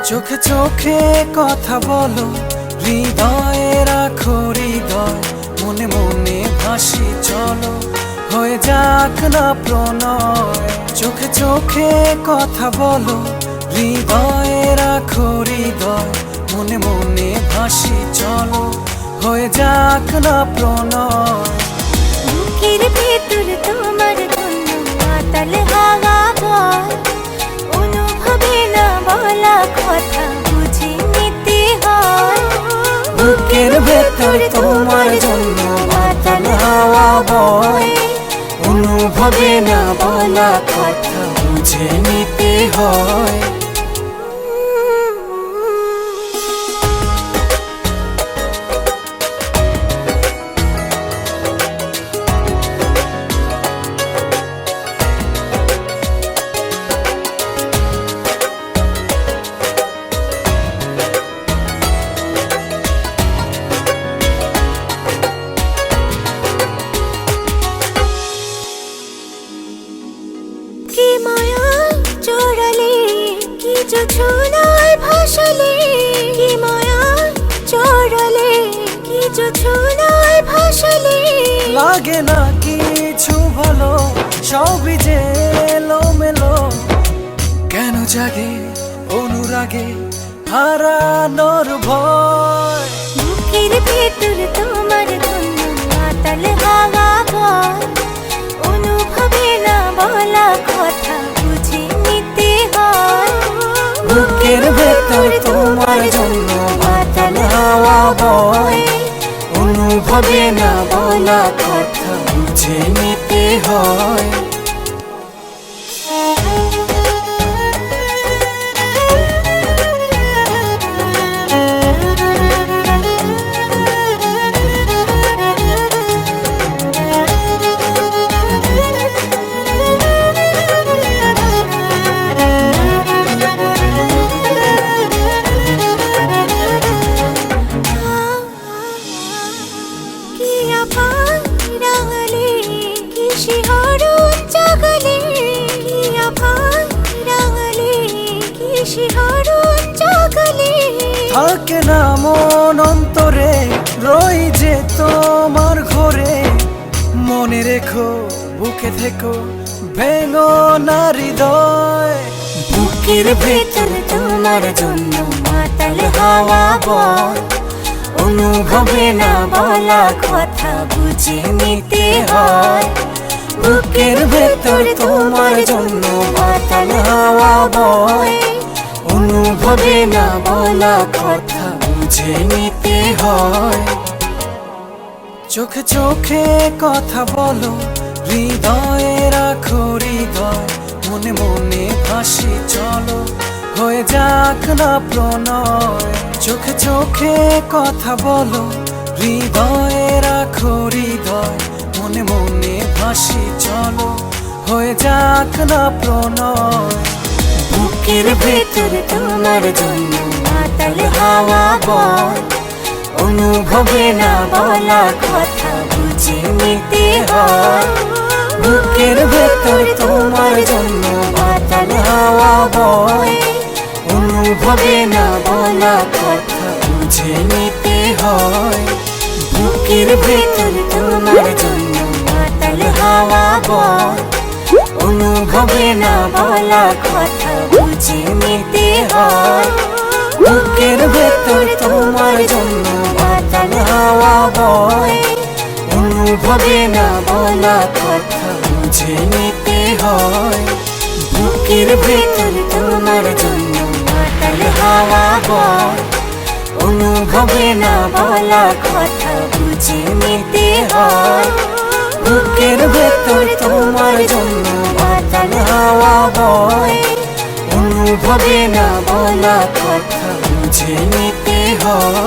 চোখে চোখে কথা বলো, হৃদয়ে রাখো হৃদয়, মনে মনে ভাসি চলো, হয়ে যাক না প্রণয়। চোখে চোখে কথা বলো, হৃদয়ে রাখো হৃদয়, মনে মনে ভাসি চলো, হয়ে যাক না প্রণয়। বুকের ভেতর তোমার জন্য মাতাল হাওয়া বয়, অনুভবে না বলা কথা বুঝে নিতে হয়। বুকের ভেতর তোমার জন্য মাতাল হাওয়া বয়, অনুভবে না বলা কথা বুঝে নিতে হয়। কি মায়া চোরালে, কি জোছনায় ভাসালে, কি মায়া চোরালে, কি জোছনায় ভাসালে। লাগে না কিছু ভালো, সবই যে এলোমেলো, কেন জাগে অনুরাগে হারানোর ভয়। বুকের ভেতর তোমার জন্য মাতাল হাওয়া বয়, অনুভবে না বলা কথা বুঝে নিতে হয়। বুকের ভেতর তোমার জন্য মাতাল হাওয়া বয়, অনুভবে না বলা কথা বুঝে নিতে হয়। কি আভার রাঙালে, কি শিহরণ জাগালে, কি আভার রাঙালে, কি শিহরণ জাগালে। থাকে না মন অন্তরে, রই যে তোমার ঘরে, মনে রেখো বুকে থেকো, ভেঙো না হৃদয়। বুকের ভেতর তোমার জন্য মাতাল হাওয়া বয়, অনুভবে না বলা কথা বুঝে নিতে হয়। বুকের ভেতর তোমার জন্য মাতাল হাওয়া বয়, অনুভবে না বলা কথা বুঝে নিতে হয়। চোখে চোখে কথা বলো, হৃদয়ে রাখো হৃদয়, মনে মনে ভাসি চলো, হয়ে যাক না প্রণয়। চোখে চোখে কথা বলো, হৃদয়ে রাখো হৃদয়, মনে মনে ভাসি চলো, হয়ে যাক না প্রণয়। বুকের ভেতর তোমার জন্য মাতাল হাওয়া বয়, অনুভবে না বলা কথা বুঝে নিতে হয়। বুকের ভেতর তোমার জন্য মাতাল হাওয়া বয়, অনুভবে না বলা কথা বুঝে নিতে হয়। বুকের ভেতর তোমার জন্য মাতাল হাওয়া বয়, অনুভবে না বলা কথা বুঝে নিতে হয়। বুকের ভেতর তোমার জন্য মাতাল হাওয়া বয়, অনুভবে না বলা কথা বুঝে নিতে হয়। বুকের ভেতর তোমার জন্য মাতাল হাওয়া বয়, অনুভবে না বলা কথা বুঝে নিতে হয়। বুকের ভেতর তোমার জন্য মাতাল হাওয়া বয়, অনুভবে না বলা কথা বুঝে নিতে হয়।